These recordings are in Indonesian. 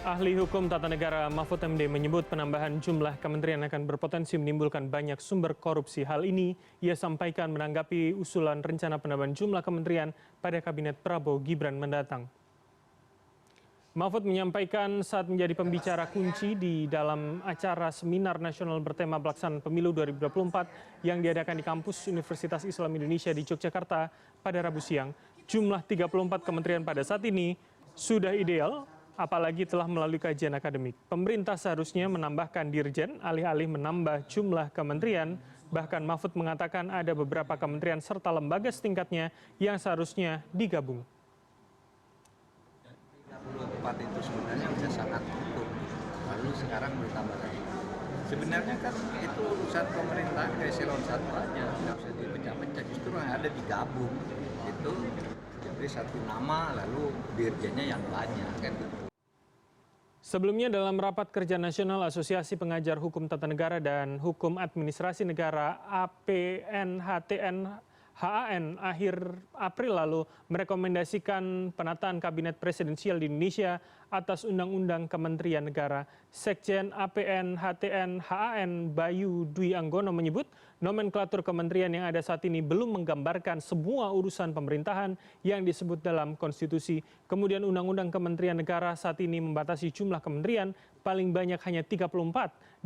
Ahli Hukum Tata Negara Mahfud MD menyebut penambahan jumlah kementerian akan berpotensi menimbulkan banyak sumber korupsi. Hal ini ia sampaikan menanggapi usulan rencana penambahan jumlah kementerian pada Kabinet Prabowo Gibran mendatang. Mahfud menyampaikan saat menjadi pembicara kunci di dalam acara seminar nasional bertema pelaksanaan pemilu 2024 yang diadakan di kampus Universitas Islam Indonesia di Yogyakarta pada Rabu siang. Jumlah 34 kementerian pada saat ini sudah ideal, apalagi telah melalui kajian akademik. Pemerintah seharusnya menambahkan dirjen alih-alih menambah jumlah kementerian. Bahkan Mahfud mengatakan ada beberapa kementerian serta lembaga setingkatnya yang seharusnya digabung. 34 itu sebenarnya sudah sangat cukup, lalu sekarang bertambah lagi. Sebenarnya kan itu urusan pemerintah ke eselon 1 aja, nggak usah dipecah-pecah, justru yang ada digabung. Itu jadi satu nama, lalu dirjennya yang banyak kan gitu. Sebelumnya dalam rapat kerja nasional Asosiasi Pengajar Hukum Tata Negara dan Hukum Administrasi Negara APNHTN HAN akhir April lalu merekomendasikan penataan kabinet presidensial di Indonesia atas Undang-Undang Kementerian Negara. Sekjen APNHTN HAN Bayu Dwi Anggono menyebut nomenklatur kementerian yang ada saat ini belum menggambarkan semua urusan pemerintahan yang disebut dalam konstitusi. Kemudian Undang-Undang Kementerian Negara saat ini membatasi jumlah kementerian paling banyak hanya 34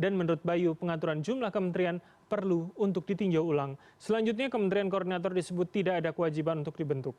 dan menurut Bayu pengaturan jumlah kementerian perlu untuk ditinjau ulang. Selanjutnya kementerian koordinator disebut tidak ada kewajiban untuk dibentuk.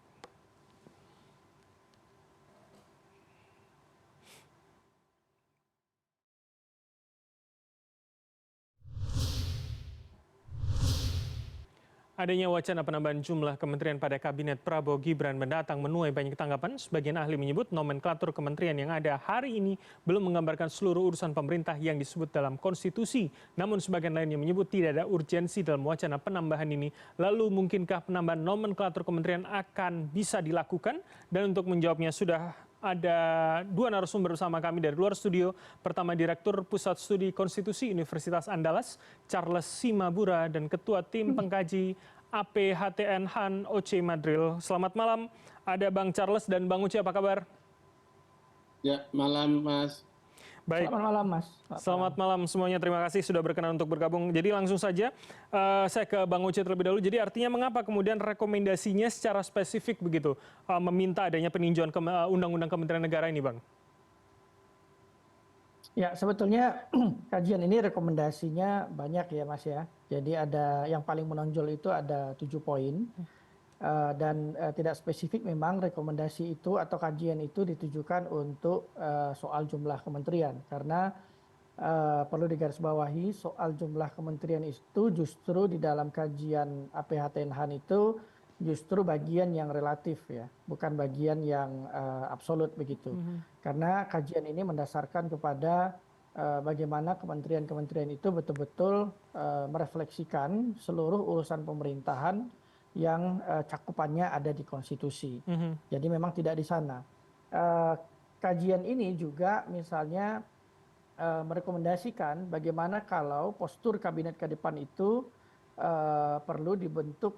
Adanya wacana penambahan jumlah kementerian pada Kabinet Prabowo Gibran mendatang menuai banyak tanggapan. Sebagian ahli menyebut nomenklatur kementerian yang ada hari ini belum menggambarkan seluruh urusan pemerintah yang disebut dalam konstitusi. Namun sebagian lainnya menyebut tidak ada urgensi dalam wacana penambahan ini. Lalu mungkinkah penambahan nomenklatur kementerian akan bisa dilakukan? Dan untuk menjawabnya sudah ada dua narasumber bersama kami dari luar studio. Pertama Direktur Pusat Studi Konstitusi Universitas Andalas, Charles Simabura, dan Ketua Tim Pengkaji APHTN Han Oce Madril. Selamat malam, ada Bang Charles dan Bang Uci, apa kabar? Ya, malam Mas. Baik. Selamat malam Mas. Selamat malam semuanya, terima kasih sudah berkenan untuk bergabung. Jadi langsung saja saya ke Bang Uci terlebih dahulu. Jadi artinya mengapa kemudian rekomendasinya secara spesifik begitu meminta adanya peninjauan Undang-Undang Kementerian Negara ini, Bang? Ya, sebetulnya kajian ini rekomendasinya banyak ya Mas ya. Jadi ada yang paling menonjol itu ada 7 poin. Dan tidak spesifik memang rekomendasi itu atau kajian itu ditujukan untuk soal jumlah kementerian. Karena perlu digarisbawahi soal jumlah kementerian itu justru di dalam kajian APHTNHAN itu justru bagian yang relatif ya, bukan bagian yang absolut begitu. Karena kajian ini mendasarkan kepada bagaimana kementerian-kementerian itu betul-betul merefleksikan seluruh urusan pemerintahan yang cakupannya ada di konstitusi. Jadi memang tidak di sana. Kajian ini juga misalnya merekomendasikan bagaimana kalau postur kabinet ke depan itu perlu dibentuk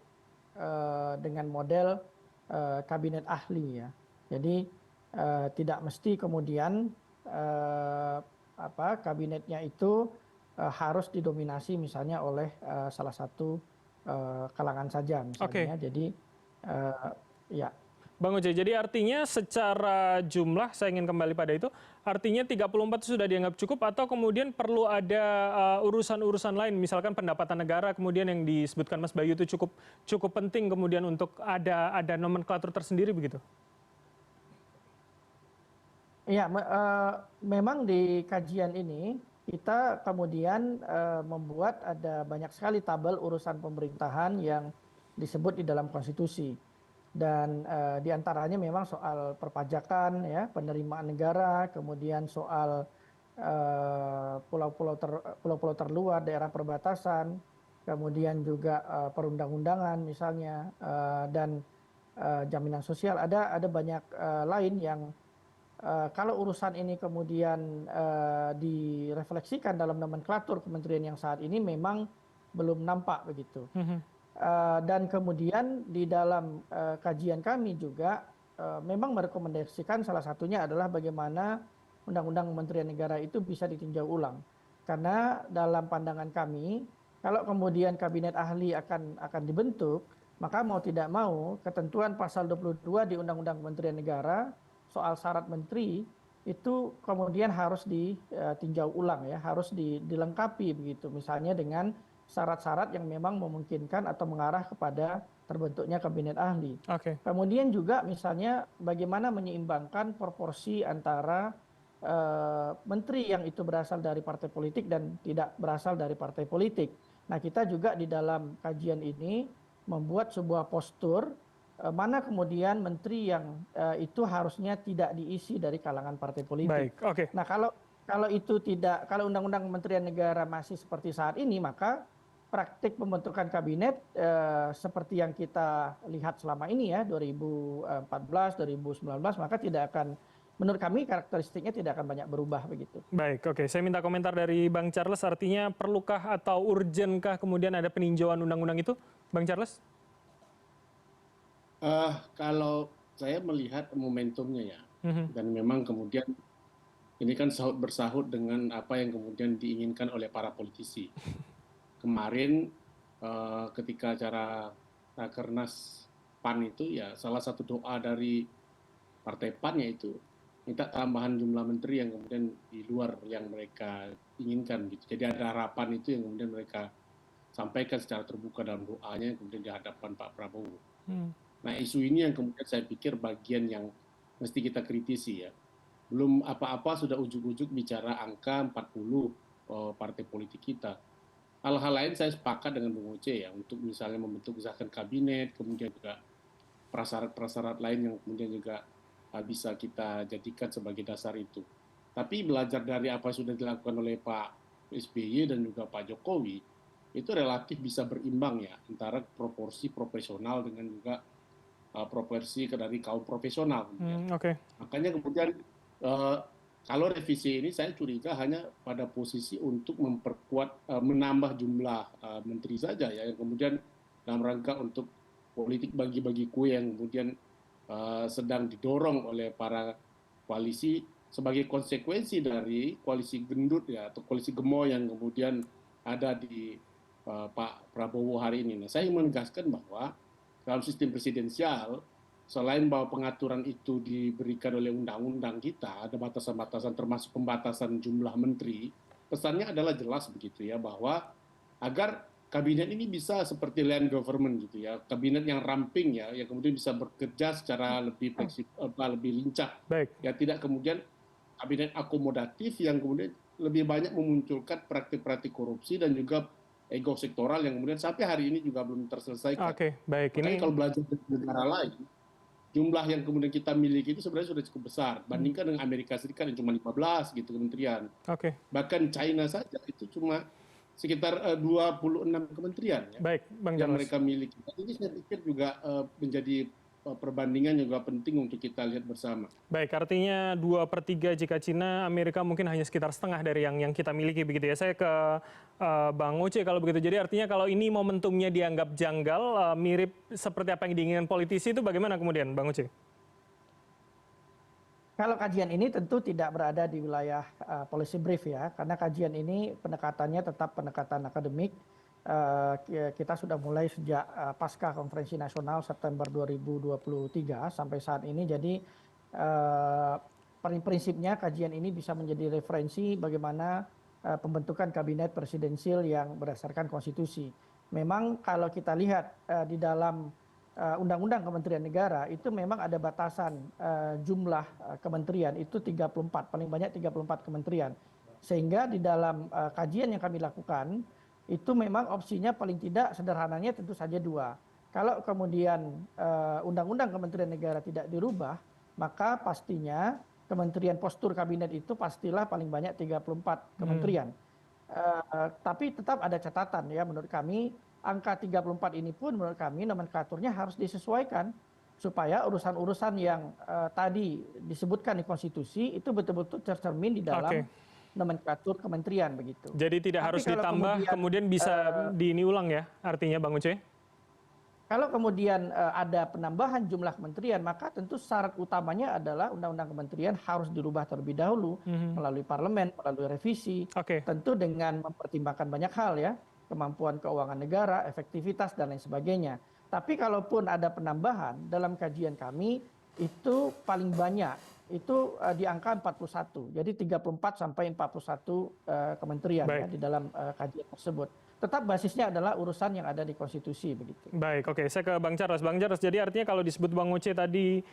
dengan model kabinet ahli ya. Jadi tidak mesti kemudian kabinetnya itu harus didominasi misalnya oleh salah satu kalangan saja misalnya. Jadi ya. Bang Uci, jadi artinya secara jumlah, saya ingin kembali pada itu, artinya 34 sudah dianggap cukup atau kemudian perlu ada urusan-urusan lain, misalkan pendapatan negara kemudian yang disebutkan Mas Bayu itu cukup penting kemudian untuk ada nomenklatur tersendiri begitu? Ya, memang di kajian ini kita kemudian membuat ada banyak sekali tabel urusan pemerintahan yang disebut di dalam konstitusi. Dan diantaranya memang soal perpajakan, ya, penerimaan negara, kemudian soal pulau-pulau terluar, daerah perbatasan, kemudian juga perundang-undangan misalnya, dan jaminan sosial. Ada banyak lain yang kalau urusan ini kemudian direfleksikan dalam nomenklatur kementerian yang saat ini memang belum nampak begitu. Dan kemudian di dalam kajian kami juga memang merekomendasikan salah satunya adalah bagaimana Undang-Undang Kementerian Negara itu bisa ditinjau ulang. Karena dalam pandangan kami, kalau kemudian kabinet ahli akan dibentuk, maka mau tidak mau ketentuan pasal 22 di Undang-Undang Kementerian Negara soal syarat menteri itu kemudian harus ditinjau ulang ya, harus dilengkapi begitu. Misalnya dengan syarat-syarat yang memang memungkinkan atau mengarah kepada terbentuknya kabinet ahli. Oke. Kemudian juga misalnya bagaimana menyeimbangkan proporsi antara menteri yang itu berasal dari partai politik dan tidak berasal dari partai politik. Nah, kita juga di dalam kajian ini membuat sebuah postur mana kemudian menteri yang itu harusnya tidak diisi dari kalangan partai politik. Baik, oke. Nah, kalau itu tidak, kalau Undang-Undang Kementerian Negara masih seperti saat ini, maka praktik pembentukan kabinet seperti yang kita lihat selama ini ya 2014, 2019, maka tidak akan, menurut kami karakteristiknya tidak akan banyak berubah begitu. Baik, oke. Saya minta komentar dari Bang Charles, artinya perlukah atau urgenkah kemudian ada peninjauan undang-undang itu, Bang Charles? Kalau saya melihat momentumnya ya, Mhm. dan memang kemudian ini kan sahut bersahut dengan apa yang kemudian diinginkan oleh para politisi. Kemarin ketika acara Rakernas PAN itu ya salah satu doa dari Partai PAN yaitu minta tambahan jumlah menteri yang kemudian di luar yang mereka inginkan gitu. Jadi ada harapan itu yang kemudian mereka sampaikan secara terbuka dalam doanya kemudian di hadapan Pak Prabowo. Hmm. Nah, isu ini yang kemudian saya pikir bagian yang mesti kita kritisi ya. Belum apa-apa sudah ujuk-ujuk bicara angka 40 partai politik kita. Hal-hal lain saya sepakat dengan Bung Oce ya, untuk misalnya membentuk misalkan kabinet, kemudian juga prasyarat-prasyarat lain yang kemudian juga bisa kita jadikan sebagai dasar itu. Tapi belajar dari apa yang sudah dilakukan oleh Pak SBY dan juga Pak Jokowi, itu relatif bisa berimbang ya, antara proporsi profesional dengan juga proporsi dari kaum profesional. Oke. Makanya kemudian kalau revisi ini saya curiga hanya pada posisi untuk memperkuat, menambah jumlah menteri saja ya, yang kemudian dalam rangka untuk politik bagi-bagi kue yang kemudian sedang didorong oleh para koalisi sebagai konsekuensi dari koalisi gendut ya, atau koalisi gemo yang kemudian ada di Pak Prabowo hari ini. Nah, saya menegaskan bahwa dalam sistem presidensial, selain bahwa pengaturan itu diberikan oleh undang-undang kita, ada batasan-batasan termasuk pembatasan jumlah menteri, pesannya adalah jelas begitu ya, bahwa agar kabinet ini bisa seperti land government gitu ya, kabinet yang ramping ya, yang kemudian bisa bekerja secara lebih fleksibel, lebih lincah. Baik. Ya, tidak kemudian kabinet akomodatif yang kemudian lebih banyak memunculkan praktik-praktik korupsi dan juga ego sektoral yang kemudian sampai hari ini juga belum terselesaikan. Oke, baik. Makanya Ini kalau belajar dari negara lain, jumlah yang kemudian kita miliki itu sebenarnya sudah cukup besar. Bandingkan dengan Amerika Serikat yang cuma 15 gitu kementerian. oke. Bahkan China saja itu cuma sekitar 26 kementerian ya, Baik, Bang yang Charles. mereka miliki. Ini saya pikir juga menjadi perbandingan juga penting untuk kita lihat bersama. Baik, artinya 2/3 jika Cina, Amerika mungkin hanya sekitar setengah dari yang kita miliki begitu ya. Saya ke Bang Oce kalau begitu. Jadi artinya kalau ini momentumnya dianggap janggal, mirip seperti apa yang diinginkan politisi, itu bagaimana kemudian Bang Oce? Kalau kajian ini tentu tidak berada di wilayah policy brief ya, karena kajian ini pendekatannya tetap pendekatan akademik. Kita sudah mulai sejak pasca konferensi nasional September 2023 sampai saat ini. Jadi prinsipnya kajian ini bisa menjadi referensi bagaimana pembentukan kabinet presidensil yang berdasarkan konstitusi. Memang kalau kita lihat di dalam Undang-Undang Kementerian Negara itu memang ada batasan jumlah kementerian itu 34, paling banyak 34 kementerian. Sehingga di dalam kajian yang kami lakukan itu memang opsinya paling tidak sederhananya tentu saja 2. Kalau kemudian Undang-Undang Kementerian Negara tidak dirubah, maka pastinya kementerian postur kabinet itu pastilah paling banyak 34 kementerian. Tapi tetap ada catatan ya menurut kami, angka 34 ini pun menurut kami nomenklaturnya harus disesuaikan supaya urusan-urusan yang tadi disebutkan di konstitusi itu betul-betul tercermin di dalam nomenklatur kementerian begitu. Jadi tidak harus ditambah kemudian bisa diini ulang ya, artinya Bang Oce? kalau kemudian ada penambahan jumlah kementerian, maka tentu syarat utamanya adalah undang-undang kementerian harus dirubah terlebih dahulu melalui parlemen, melalui revisi, Oke. tentu dengan mempertimbangkan banyak hal ya, kemampuan keuangan negara, efektivitas dan lain sebagainya. Tapi kalaupun ada penambahan dalam kajian kami itu paling banyak itu di angka 41. Jadi 34 sampai 41 kementerian ya Baik. di dalam kajian tersebut. Tetap basisnya adalah urusan yang ada di konstitusi begitu. Baik, oke. Saya ke Bang Charles. Bang Charles, jadi artinya kalau disebut Bang Oce tadi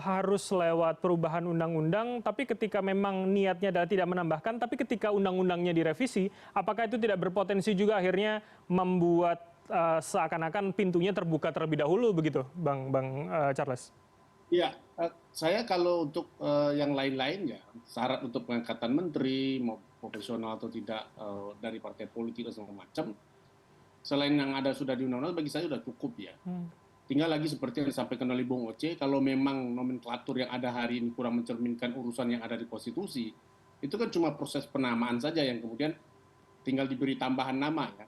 harus lewat perubahan undang-undang, tapi ketika memang niatnya adalah tidak menambahkan, tapi ketika undang-undangnya direvisi, apakah itu tidak berpotensi juga akhirnya membuat seakan-akan pintunya terbuka terlebih dahulu begitu, Bang Charles? Ya, saya kalau untuk yang lain-lain ya, syarat untuk pengangkatan menteri, mau profesional atau tidak dari partai politik dan segala macam, selain yang ada sudah di undang-undang, bagi saya sudah cukup ya. Tinggal lagi seperti yang disampaikan oleh Bung Oce, kalau memang nomenklatur yang ada hari ini kurang mencerminkan urusan yang ada di konstitusi, itu kan cuma proses penamaan saja yang kemudian tinggal diberi tambahan nama ya.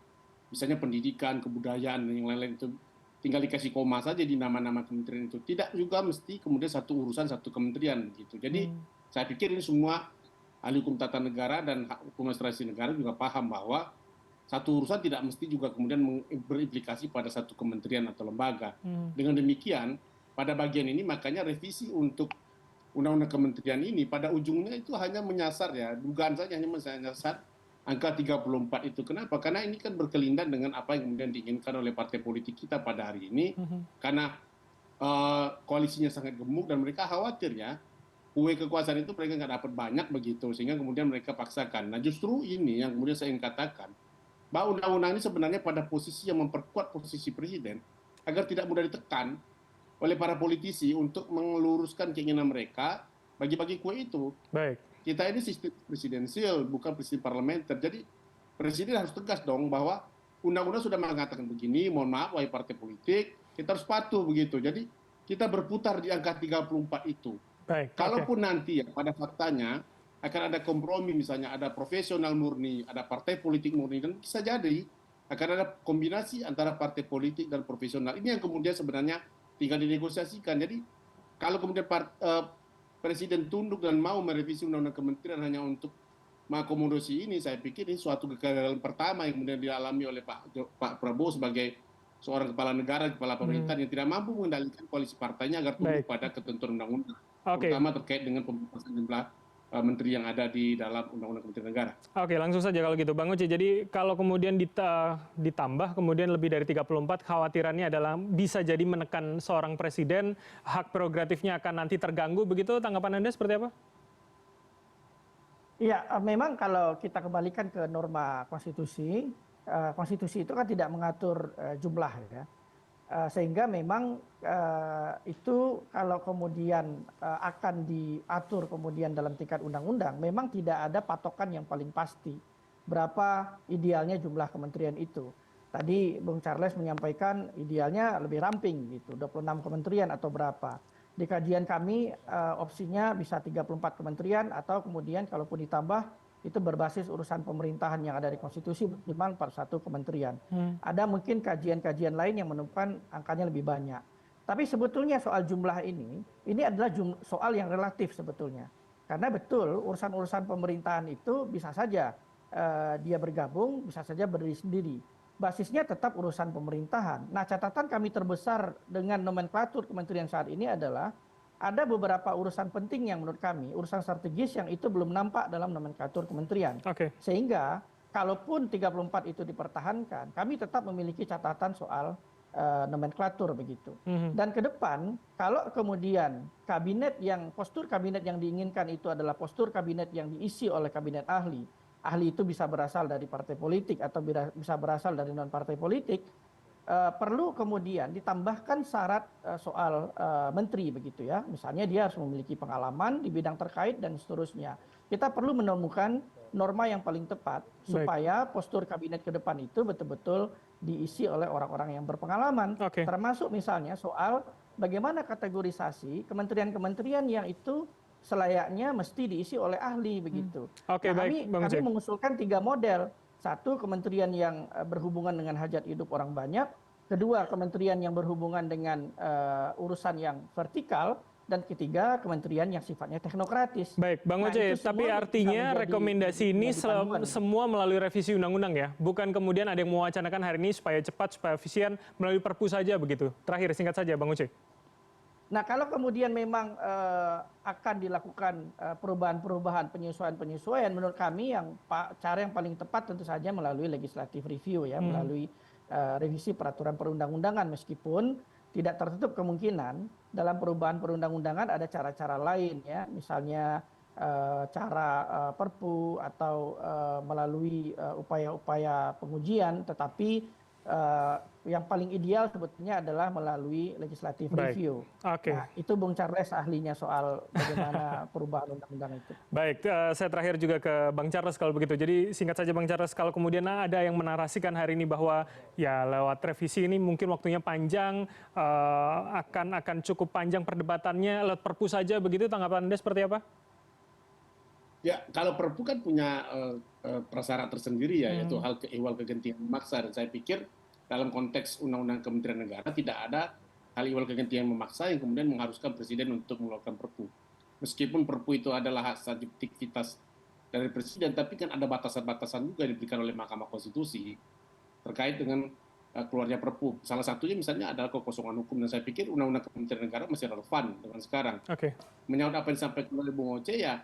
Misalnya pendidikan, kebudayaan, dan yang lain-lain itu tinggal dikasih koma saja di nama-nama kementerian itu. Tidak juga mesti kemudian satu urusan satu kementerian gitu. Jadi saya pikir ini semua ahli hukum tata negara dan hukum administrasi negara juga paham bahwa satu urusan tidak mesti juga kemudian berimplikasi pada satu kementerian atau lembaga. Dengan demikian, pada bagian ini makanya revisi untuk undang-undang kementerian ini pada ujungnya itu hanya menyasar ya, dugaan saja hanya menyasar angka 34 itu. Kenapa? Karena ini kan berkelindan dengan apa yang kemudian diinginkan oleh partai politik kita pada hari ini. Karena koalisinya sangat gemuk dan mereka khawatir ya, kue kekuasaan itu mereka nggak dapat banyak begitu, sehingga kemudian mereka paksakan. Nah justru ini yang kemudian saya ingin katakan, bahwa undang-undang ini sebenarnya pada posisi yang memperkuat posisi presiden, agar tidak mudah ditekan oleh para politisi untuk meluruskan keinginan mereka bagi-bagi kue itu. Baik. Kita ini sistem presidensial, bukan sistem parlementer. Jadi presiden harus tegas dong bahwa undang-undang sudah mengatakan begini, mohon maaf wahai partai politik, kita harus patuh begitu. Jadi kita berputar di angka 34 itu. Baik. Kalaupun nanti ya pada faktanya akan ada kompromi, misalnya ada profesional murni, ada partai politik murni, dan bisa jadi akan ada kombinasi antara partai politik dan profesional. Ini yang kemudian sebenarnya tinggal dinegosiasikan. Jadi kalau kemudian Presiden tunduk dan mau merevisi undang-undang kementerian hanya untuk mengakomodasi ini, saya pikir ini suatu kegagalan pertama yang kemudian dialami oleh Pak Prabowo sebagai seorang kepala negara, kepala pemerintahan yang tidak mampu mengendalikan koalisi partainya agar tunduk pada ketentuan undang-undang, terutama terkait dengan pembahasan jumlah menteri yang ada di dalam undang-undang kementerian negara. Oke, langsung saja kalau gitu. Bang Oce, jadi kalau kemudian ditambah kemudian lebih dari 34, khawatirannya adalah bisa jadi menekan seorang presiden, hak prerogatifnya akan nanti terganggu, begitu tanggapan Anda seperti apa? Ya, memang kalau kita kembalikan ke norma konstitusi, konstitusi itu kan tidak mengatur jumlah ya. Sehingga memang itu kalau kemudian akan diatur kemudian dalam tingkat undang-undang, memang tidak ada patokan yang paling pasti berapa idealnya jumlah kementerian itu. Tadi Bung Charles menyampaikan idealnya lebih ramping gitu, 26 kementerian atau berapa. Di kajian kami opsinya bisa 34 kementerian atau kemudian kalaupun ditambah itu berbasis urusan pemerintahan yang ada di konstitusi minimal 41 kementerian. Ada mungkin kajian-kajian lain yang menemukan angkanya lebih banyak. Tapi sebetulnya soal jumlah ini adalah soal yang relatif sebetulnya. Karena betul urusan-urusan pemerintahan itu bisa saja dia bergabung, bisa saja berdiri sendiri. Basisnya tetap urusan pemerintahan. Nah, catatan kami terbesar dengan nomenklatur kementerian saat ini adalah ada beberapa urusan penting yang menurut kami, urusan strategis yang itu belum nampak dalam nomenklatur kementerian. Sehingga kalaupun 34 itu dipertahankan, kami tetap memiliki catatan soal nomenklatur begitu. Dan ke depan, kalau kemudian postur kabinet yang diinginkan itu adalah postur kabinet yang diisi oleh kabinet ahli, ahli itu bisa berasal dari partai politik atau bisa berasal dari non-partai politik, perlu kemudian ditambahkan syarat soal menteri begitu ya. Misalnya dia harus memiliki pengalaman di bidang terkait dan seterusnya. Kita perlu menemukan norma yang paling tepat supaya postur kabinet ke depan itu betul-betul diisi oleh orang-orang yang berpengalaman. Termasuk misalnya soal bagaimana kategorisasi kementerian-kementerian yang itu selayaknya mesti diisi oleh ahli begitu. Kami mengusulkan 3 model. Satu, kementerian yang berhubungan dengan hajat hidup orang banyak. kedua kementerian yang berhubungan dengan urusan yang vertikal, dan ketiga kementerian yang sifatnya teknokratis. Baik, Bang Nah, Oce, itu semua tapi bisa artinya menjadi- rekomendasi ini menjadi panduan. semua melalui revisi undang-undang ya? Bukan kemudian ada yang mewacanakan hari ini supaya cepat, supaya efisien, melalui Perpu saja begitu? Terakhir, singkat saja Bang Oce. Nah, kalau kemudian memang akan dilakukan perubahan-perubahan, penyesuaian-penyesuaian, menurut kami cara yang paling tepat tentu saja melalui legislative review ya, melalui revisi peraturan perundang-undangan, meskipun tidak tertutup kemungkinan dalam perubahan perundang-undangan ada cara-cara lain ya, misalnya cara Perpu atau melalui upaya-upaya pengujian, tetapi yang paling ideal sebetulnya adalah melalui legislative Baik. review. Oke. Nah, itu Bung Charles ahlinya soal bagaimana perubahan undang-undang itu. Baik, saya terakhir juga ke Bang Charles kalau begitu. Jadi singkat saja Bang Charles, kalau kemudian ada yang menarasikan hari ini bahwa ya lewat revisi ini mungkin waktunya panjang, akan cukup panjang perdebatannya, lewat Perpu saja begitu, tanggapan Anda seperti apa? Ya, kalau Perpu kan punya prasyarat tersendiri ya, yaitu hal ihwal kegentingan memaksa. Dan saya pikir dalam konteks Undang-Undang Kementerian Negara tidak ada hal ihwal kegentingan memaksa yang kemudian mengharuskan Presiden untuk mengeluarkan Perpu. Meskipun Perpu itu adalah hak subjektivitas dari Presiden, tapi kan ada batasan-batasan juga yang diberikan oleh Mahkamah Konstitusi terkait dengan keluarnya Perpu. Salah satunya misalnya adalah kekosongan hukum, dan saya pikir Undang-Undang Kementerian Negara masih relevan dengan sekarang. Oke. Menyaut apa yang disampaikan oleh Bung Oce, ya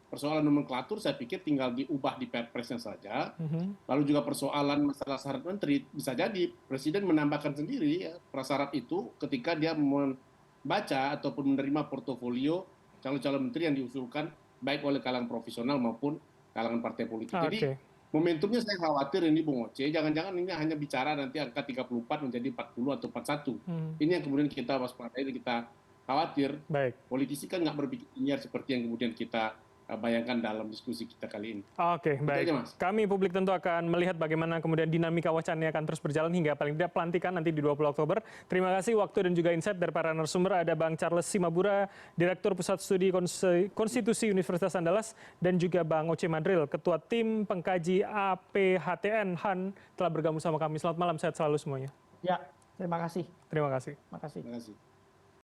persoalan nomenklatur saya pikir tinggal diubah di Perpresnya saja. Lalu juga persoalan masalah syarat menteri, bisa jadi Presiden menambahkan sendiri ya, prasyarat itu ketika dia membaca ataupun menerima portofolio calon-calon menteri yang diusulkan baik oleh kalangan profesional maupun kalangan partai politik. Jadi momentumnya saya khawatir ini Bung Oce, jangan-jangan ini hanya bicara nanti angka 34 menjadi 40 atau 41. Ini yang kemudian kita waspadai, kita khawatir. Baik. Politisi kan nggak berpikir linear seperti yang kemudian kita bayangkan dalam diskusi kita kali ini. Oke, baik. Aja, Mas. Kami publik tentu akan melihat bagaimana kemudian dinamika wacananya akan terus berjalan hingga paling tidak pelantikan nanti di 20 Oktober. Terima kasih waktu dan juga insight dari para narasumber. Ada Bang Charles Simabura, Direktur Pusat Studi Konstitusi Universitas Andalas, dan juga Bang Oce Madril, Ketua Tim Pengkaji APHTN HAN, telah bergabung sama kami. Selamat malam, sehat selalu semuanya. Ya, terima kasih. Terima kasih. Terima kasih. Terima kasih.